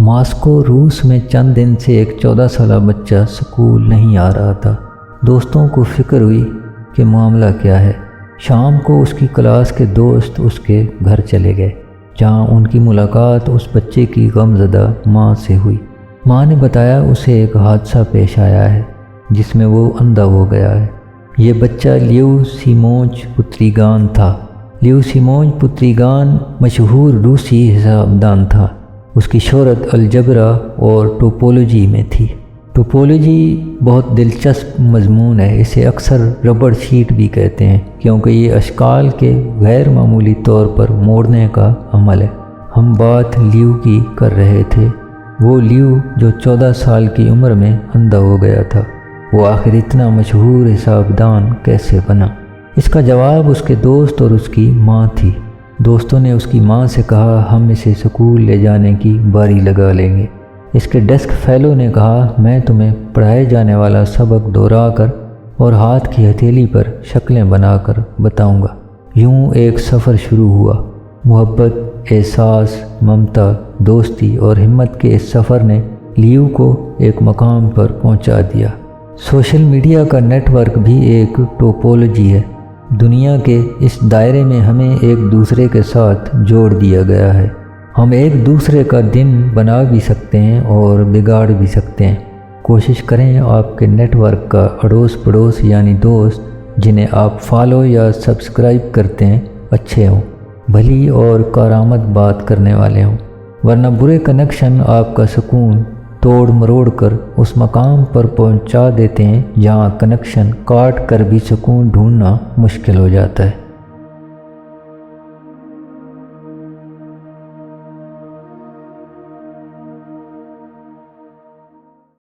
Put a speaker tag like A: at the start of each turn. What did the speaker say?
A: Moscow روس میں چند دن سے ایک 14 سالہ بچہ سکول نہیں آ رہا تھا۔ دوستوں کو فکر ہوئی کہ معاملہ کیا ہے۔ شام کو اس کی کلاس کے دوست اس کے گھر چلے گئے، جہاں ان کی ملاقات اس بچے کی غمزدہ ماں سے ہوئی۔ ماں نے بتایا اسے ایک حادثہ پیش آیا ہے جس میں وہ اندھا ہو گیا ہے۔ یہ بچہ لیو سیمونچ پتریگان تھا۔ لیو سیمونچ پتریگان مشہور روسی حسابدان تھا۔ اس کی شہرت الجبرا اور ٹوپولوجی میں تھی۔ ٹوپولوجی بہت دلچسپ مضمون ہے۔ اسے اکثر ربڑ شیٹ بھی کہتے ہیں کیونکہ یہ اشکال کے غیر معمولی طور پر موڑنے کا عمل ہے۔ ہم بات لیو کی کر رہے تھے۔ وہ لیو جو 14 سال کی عمر میں اندھا ہو گیا تھا، وہ آخر اتنا مشہور حسابدان کیسے بنا؟ اس کا جواب اس کے دوست اور اس کی ماں تھی۔ دوستوں نے اس کی ماں سے کہا ہم اسے سکول لے جانے کی باری لگا لیں گے۔ اس کے ڈیسک فیلو نے کہا میں تمہیں پڑھائے جانے والا سبق دہرا کر اور ہاتھ کی ہتھیلی پر شکلیں بنا کر بتاؤں گا۔ یوں ایک سفر شروع ہوا۔ محبت، احساس، ممتا، دوستی اور ہمت کے اس سفر نے لیو کو ایک مقام پر پہنچا دیا۔ سوشل میڈیا کا نیٹ ورک بھی ایک ٹوپولوجی ہے۔ دنیا کے اس دائرے میں ہمیں ایک دوسرے کے ساتھ جوڑ دیا گیا ہے۔ ہم ایک دوسرے کا دن بنا بھی سکتے ہیں اور بگاڑ بھی سکتے ہیں۔ کوشش کریں آپ کے نیٹ ورک کا اڑوس پڑوس یعنی دوست جنہیں آپ فالو یا سبسکرائب کرتے ہیں اچھے ہوں، بھلی اور کارآمد بات کرنے والے ہوں، ورنہ برے کنیکشن آپ کا سکون توڑ مروڑ کر اس مقام پر پہنچا دیتے ہیں جہاں کنیکشن کاٹ کر بھی سکون ڈھونڈنا مشکل ہو جاتا ہے۔